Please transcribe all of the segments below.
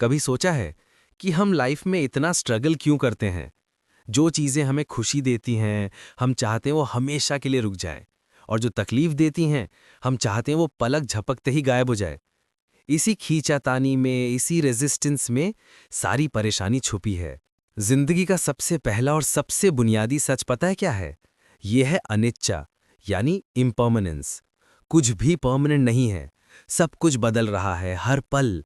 कभी सोचा है कि हम लाइफ में इतना स्ट्रगल क्यों करते हैं? जो चीज़ें हमें खुशी देती हैं, हम चाहते हैं वो हमेशा के लिए रुक जाए, और जो तकलीफ देती हैं, हम चाहते हैं वो पलक झपकते ही गायब हो जाए। इसी खींचातानी में, इसी रेजिस्टेंस में सारी परेशानी छुपी है। जिंदगी का सबसे पहला और सबसे बुनियादी सच पता है क्या है? ये है अनिच्छा, यानी इम्पर्मनेंस। कुछ भी परमानेंट नहीं है, सब कुछ बदल रहा है हर पल।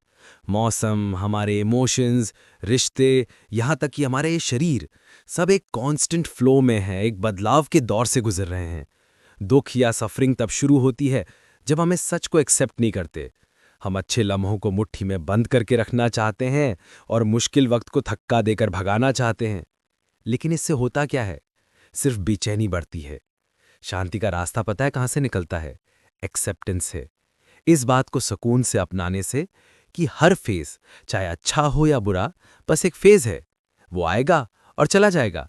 मौसम, हमारे इमोशंस, रिश्ते, यहाँ तक कि हमारे ये शरीर, सब एक कांस्टेंट फ्लो में है, एक बदलाव के दौर से गुजर रहे हैं। दुख या सफरिंग तब शुरू होती है जब हम इस सच को एक्सेप्ट नहीं करते। हम अच्छे लम्हों को मुट्ठी में बंद करके रखना चाहते हैं और मुश्किल वक्त को धक्का देकर भगाना चाहते हैं। लेकिन इससे होता क्या है? सिर्फ बेचैनी बढ़ती है। शांति का रास्ता पता है कहाँ से निकलता है? एक्सेप्टेंस से। इस बात को सुकून से अपनाने से कि हर फेज, चाहे अच्छा हो या बुरा, बस एक फेज है, वो आएगा और चला जाएगा।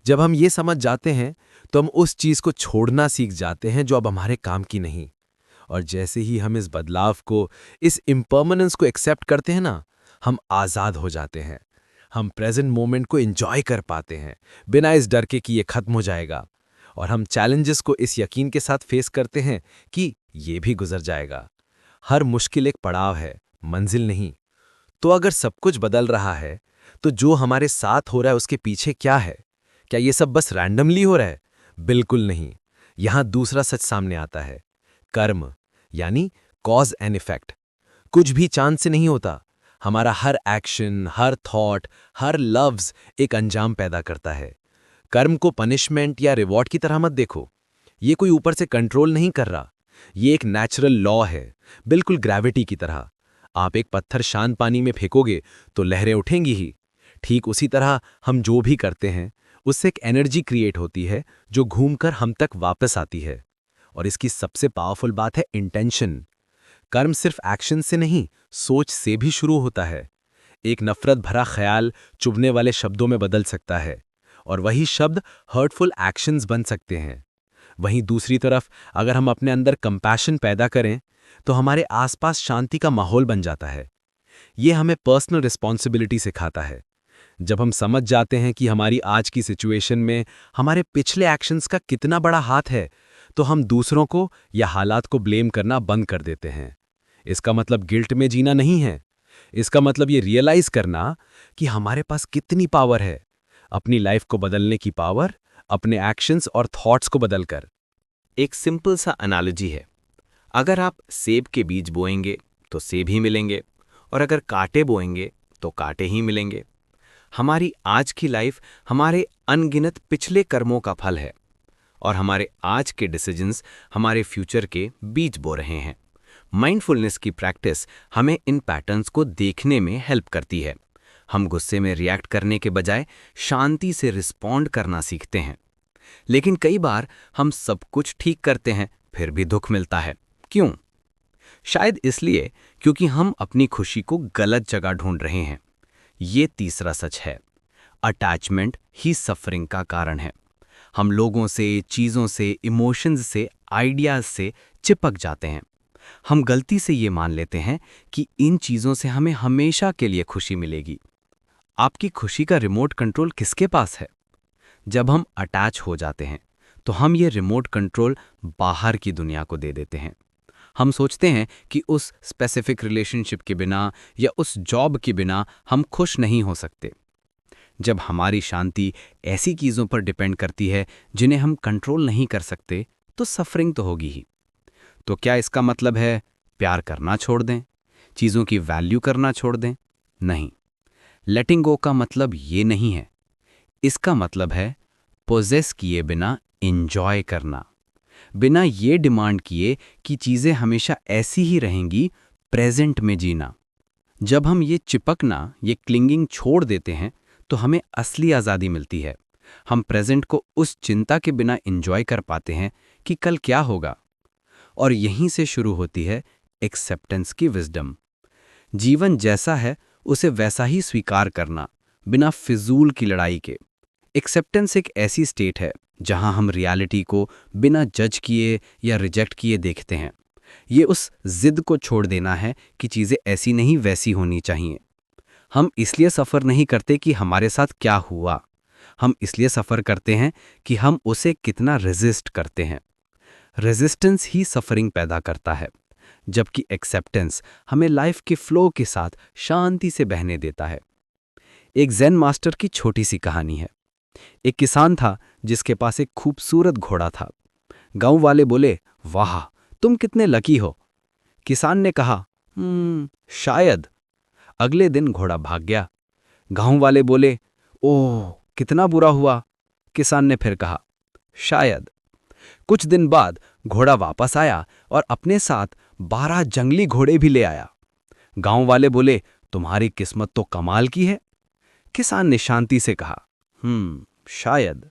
जब हम ये समझ जाते हैं तो हम उस चीज को छोड़ना सीख जाते हैं जो अब हमारे काम की नहीं। और जैसे ही हम इस बदलाव को, इस इम्पर्मनेंस को एक्सेप्ट करते हैं ना, हम आजाद हो जाते हैं। हम प्रेजेंट मोमेंट को एंजॉय कर पाते हैं, बिना इस डर के कि ये खत्म हो जाएगा। और हम चैलेंजेस को इस यकीन के साथ फेस करते हैं कि ये भी गुजर जाएगा। हर मुश्किल एक पड़ाव है, मंजिल नहीं। तो अगर सब कुछ बदल रहा है, तो जो हमारे साथ हो रहा है उसके पीछे क्या है? क्या ये सब बस रैंडमली हो रहा है? बिल्कुल नहीं। यहां दूसरा सच सामने आता है, कर्म, यानी कॉज एंड इफेक्ट। कुछ भी चांद से नहीं होता। हमारा हर एक्शन, हर थॉट, हर लफ्ज एक अंजाम पैदा करता है। कर्म को पनिशमेंट या रिवॉर्ड की तरह मत देखो। ये कोई ऊपर से कंट्रोल नहीं कर रहा। ये एक नेचुरल लॉ है, बिल्कुल ग्रेविटी की तरह। आप एक पत्थर शांत पानी में फेंकोगे तो लहरें उठेंगी ही। ठीक उसी तरह हम जो भी करते हैं, उससे एक एनर्जी क्रिएट होती है जो घूमकर हम तक वापस आती है। और इसकी सबसे पावरफुल बात है इंटेंशन। कर्म सिर्फ एक्शन से नहीं, सोच से भी शुरू होता है। एक नफरत भरा ख्याल चुभने वाले शब्दों में बदल सकता है, और वही शब्द हर्टफुल एक्शंस बन सकते हैं। वहीं दूसरी तरफ अगर हम अपने अंदर कंपैशन पैदा करें, तो हमारे आसपास शांति का माहौल बन जाता है। ये हमें पर्सनल रिस्पॉन्सिबिलिटी सिखाता है। जब हम समझ जाते हैं कि हमारी आज की सिचुएशन में हमारे पिछले एक्शंस का कितना बड़ा हाथ है, तो हम दूसरों को या हालात को ब्लेम करना बंद कर देते हैं। इसका मतलब गिल्ट में जीना नहीं है। इसका मतलब ये रियलाइज करना कि हमारे पास कितनी पावर है, अपनी लाइफ को बदलने की पावर, अपने एक्शंस और थॉट्स को बदलकर। एक सिंपल सा एनालॉजी है। अगर आप सेब के बीज बोएंगे तो सेब ही मिलेंगे, और अगर कांटे बोएंगे तो कांटे ही मिलेंगे। हमारी आज की लाइफ हमारे अनगिनत पिछले कर्मों का फल है, और हमारे आज के डिसीजंस हमारे फ्यूचर के बीज बो रहे हैं। माइंडफुलनेस की प्रैक्टिस हमें इन पैटर्न्स को देखने में हेल्प करती है। हम गुस्से में रिएक्ट करने के बजाय शांति से रिस्पॉन्ड करना सीखते हैं। लेकिन कई बार हम सब कुछ ठीक करते हैं, फिर भी दुख मिलता है। क्यों? शायद इसलिए क्योंकि हम अपनी खुशी को गलत जगह ढूंढ रहे हैं। ये तीसरा सच है, अटैचमेंट ही सफरिंग का कारण है। हम लोगों से, चीज़ों से, इमोशंस से, आइडियाज से चिपक जाते हैं। हम गलती से ये मान लेते हैं कि इन चीज़ों से हमें हमेशा के लिए खुशी मिलेगी। आपकी खुशी का रिमोट कंट्रोल किसके पास है? जब हम अटैच हो जाते हैं, तो हम ये रिमोट कंट्रोल बाहर की दुनिया को दे देते हैं। हम सोचते हैं कि उस स्पेसिफिक रिलेशनशिप के बिना या उस जॉब के बिना हम खुश नहीं हो सकते। जब हमारी शांति ऐसी चीज़ों पर डिपेंड करती है जिन्हें हम कंट्रोल नहीं कर सकते, तो सफरिंग तो होगी ही। तो क्या इसका मतलब है प्यार करना छोड़ दें, चीज़ों की वैल्यू करना छोड़ दें? नहीं। लेटिंग गो का मतलब ये नहीं है। इसका मतलब है पोजेस किए बिना एंजॉय करना, बिना ये डिमांड किए कि चीज़ें हमेशा ऐसी ही रहेंगी, प्रेजेंट में जीना। जब हम ये चिपकना, ये क्लिंगिंग छोड़ देते हैं, तो हमें असली आज़ादी मिलती है। हम प्रेजेंट को उस चिंता के बिना एंजॉय कर पाते हैं कि कल क्या होगा। और यहीं से शुरू होती है एक्सेप्टेंस की विजडम। जीवन जैसा है उसे वैसा ही स्वीकार करना, बिना फिजूल की लड़ाई के। एक्सेप्टेंस एक ऐसी स्टेट है जहां हम रियलिटी को बिना जज किए या रिजेक्ट किए देखते हैं। ये उस जिद को छोड़ देना है कि चीज़ें ऐसी नहीं वैसी होनी चाहिए। हम इसलिए सफ़र नहीं करते कि हमारे साथ क्या हुआ, हम इसलिए सफ़र करते हैं कि हम उसे कितना रेजिस्ट करते हैं। रेजिस्टेंस ही सफ़रिंग पैदा करता है, जबकि एक्सेप्टेंस हमें लाइफ के फ्लो के साथ शांति से बहने देता है। एक ज़ेन मास्टर की छोटी सी कहानी है। एक किसान था जिसके पास एक खूबसूरत घोड़ा था। गांव वाले बोले, वाह, तुम कितने लकी हो। किसान ने कहा, शायद। अगले दिन घोड़ा भाग गया। गांव वाले बोले, ओह, कितना बुरा हुआ। किसान ने फिर कहा, शायद। कुछ दिन बाद घोड़ा वापस आया और अपने साथ 12 जंगली घोड़े भी ले आया। गांव वाले बोले, तुम्हारी किस्मत तो कमाल की है। किसान ने शांति से कहा, शायद।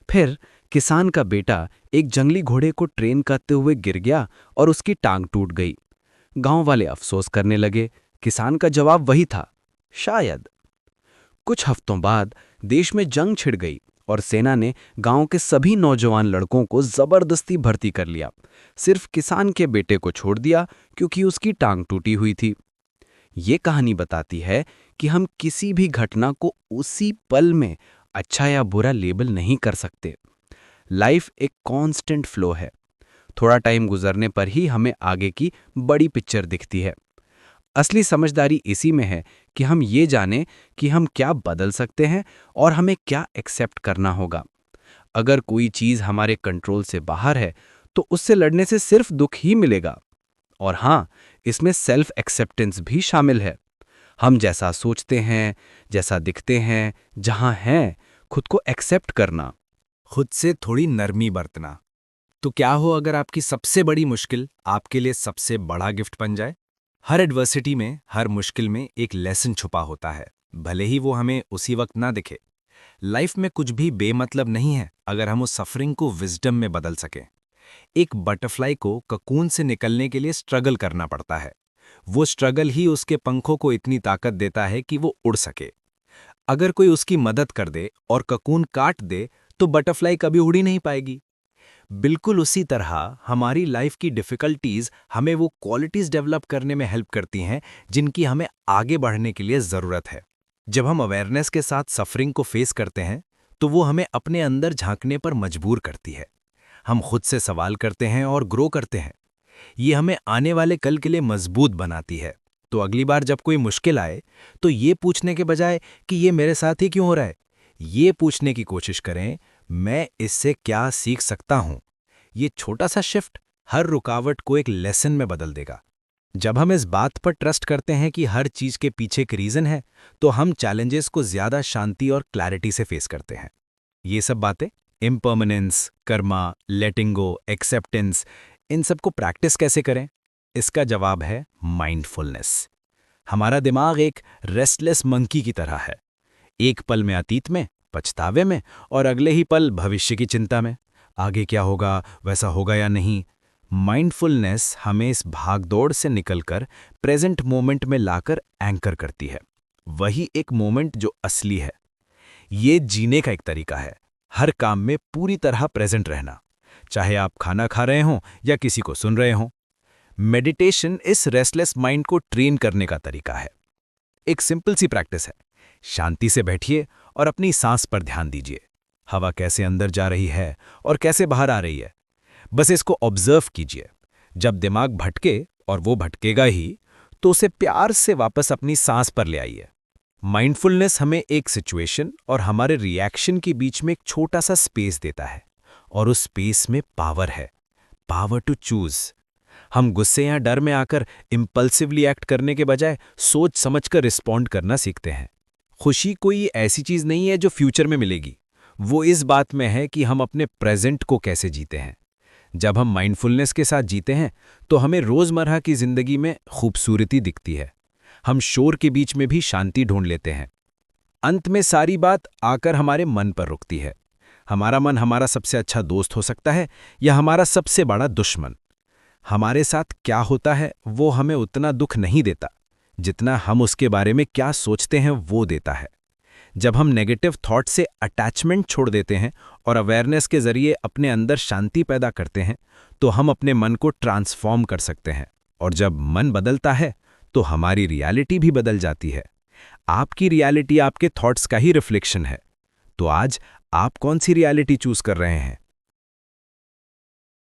फिर किसान का बेटा एक जंगली घोड़े को ट्रेन करते हुए गिर गया और उसकी टांग टूट गई। गांव वाले अफसोस करने लगे। किसान का जवाब वही था, शायद। कुछ हफ्तों बाद देश में जंग छिड़ गई और सेना ने गांव के सभी नौजवान लड़कों को जबरदस्ती भर्ती कर लिया। सिर्फ किसान के बेटे को छोड़ दिया क्योंकि उसकी टांग टूटी हुई थी। ये कहानी बताती है कि हम किसी भी घटना को उसी पल में अच्छा या बुरा लेबल नहीं कर सकते। लाइफ एक कांस्टेंट फ्लो है। थोड़ा टाइम गुजरने पर ही हमें आगे की बड़ी पिक्चर दिखती है। असली समझदारी इसी में है कि हम ये जानें कि हम क्या बदल सकते हैं और हमें क्या एक्सेप्ट करना होगा। अगर कोई चीज़ हमारे कंट्रोल से बाहर है तो उससे लड़ने से सिर्फ दुख ही मिलेगा। और हाँ, इसमें सेल्फ एक्सेप्टेंस भी शामिल है। हम जैसा सोचते हैं, जैसा दिखते हैं, जहां हैं, खुद को एक्सेप्ट करना। खुद से थोड़ी नरमी बरतना। तो क्या हो अगर आपकी सबसे बड़ी मुश्किल आपके लिए सबसे बड़ा गिफ्ट बन जाए? हर एडवर्सिटी में, हर मुश्किल में एक लेसन छुपा होता है, भले ही वो हमें उसी वक्त ना दिखे। लाइफ में कुछ भी बेमतलब नहीं है अगर हम उस सफरिंग को विजडम में बदल सकें। एक बटरफ्लाई को ककून से निकलने के लिए स्ट्रगल करना पड़ता है। वो स्ट्रगल ही उसके पंखों को इतनी ताकत देता है कि वो उड़ सके। अगर कोई उसकी मदद कर दे और ककून काट दे तो बटरफ्लाई कभी उड़ ही नहीं पाएगी। बिल्कुल उसी तरह हमारी लाइफ की डिफ़िकल्टीज हमें वो क्वालिटीज़ डेवलप करने में हेल्प करती हैं जिनकी हमें आगे बढ़ने के लिए ज़रूरत है। जब हम अवेयरनेस के साथ सफरिंग को फेस करते हैं तो वो हमें अपने अंदर झांकने पर मजबूर करती है। हम खुद से सवाल करते हैं और ग्रो करते हैं। ये हमें आने वाले कल के लिए मजबूत बनाती है। तो अगली बार जब कोई मुश्किल आए तो ये पूछने के बजाय कि ये मेरे साथ ही क्यों हो रहा है, ये पूछने की कोशिश करें, मैं इससे क्या सीख सकता हूं। ये छोटा सा शिफ्ट हर रुकावट को एक लेसन में बदल देगा। जब हम इस बात पर ट्रस्ट करते हैं कि हर चीज के पीछे एक रीजन है तो हम चैलेंजेस को ज्यादा शांति और क्लैरिटी से फेस करते हैं। ये सब बातें, इम्पर्मनेंस, कर्मा, लेटिंग गो, एक्सेप्टेंस, इन सब को प्रैक्टिस कैसे करें? इसका जवाब है माइंडफुलनेस। हमारा दिमाग एक रेस्टलेस मंकी की तरह है। एक पल में अतीत में, पछतावे में, और अगले ही पल भविष्य की चिंता में। आगे क्या होगा, वैसा होगा या नहीं। माइंडफुलनेस हमें इस भागदौड़ से निकलकर प्रेजेंट मोमेंट में लाकर एंकर करती है। वही एक मोमेंट जो असली है। ये जीने का एक तरीका है, हर काम में पूरी तरह प्रेजेंट रहना, चाहे आप खाना खा रहे हों या किसी को सुन रहे हों। मेडिटेशन इस रेस्टलेस माइंड को ट्रेन करने का तरीका है। एक सिंपल सी प्रैक्टिस है। शांति से बैठिए और अपनी सांस पर ध्यान दीजिए। हवा कैसे अंदर जा रही है और कैसे बाहर आ रही है, बस इसको ऑब्जर्व कीजिए। जब दिमाग भटके, और वो भटकेगा ही, तो उसे प्यार से वापस अपनी सांस पर ले आइए। माइंडफुलनेस हमें एक सिचुएशन और हमारे रिएक्शन के बीच में एक छोटा सा स्पेस देता है, और उस स्पेस में पावर है, पावर टू चूज। हम गुस्से या डर में आकर इम्पल्सिवली एक्ट करने के बजाय सोच समझकर रिस्पॉन्ड करना सीखते हैं। खुशी कोई ऐसी चीज नहीं है जो फ्यूचर में मिलेगी, वो इस बात में है कि हम अपने प्रेजेंट को कैसे जीते हैं। जब हम माइंडफुलनेस के साथ जीते हैं तो हमें रोजमर्रा की जिंदगी में खूबसूरती दिखती है। हम शोर के बीच में भी शांति ढूंढ लेते हैं। अंत में सारी बात आकर हमारे मन पर रुकती है। हमारा मन हमारा सबसे अच्छा दोस्त हो सकता है या हमारा सबसे बड़ा दुश्मन। हमारे साथ क्या होता है वो हमें उतना दुख नहीं देता जितना हम उसके बारे में क्या सोचते हैं वो देता है। जब हम नेगेटिव थॉट से अटैचमेंट छोड़ देते हैं और अवेयरनेस के जरिए अपने अंदर शांति पैदा करते हैं तो हम अपने मन को ट्रांसफॉर्म कर सकते हैं। और जब मन बदलता है तो हमारी रियलिटी भी बदल जाती है। आपकी रियलिटी आपके थॉट्स का ही रिफ्लेक्शन है। तो आज आप कौन सी रियलिटी चूज कर रहे हैं?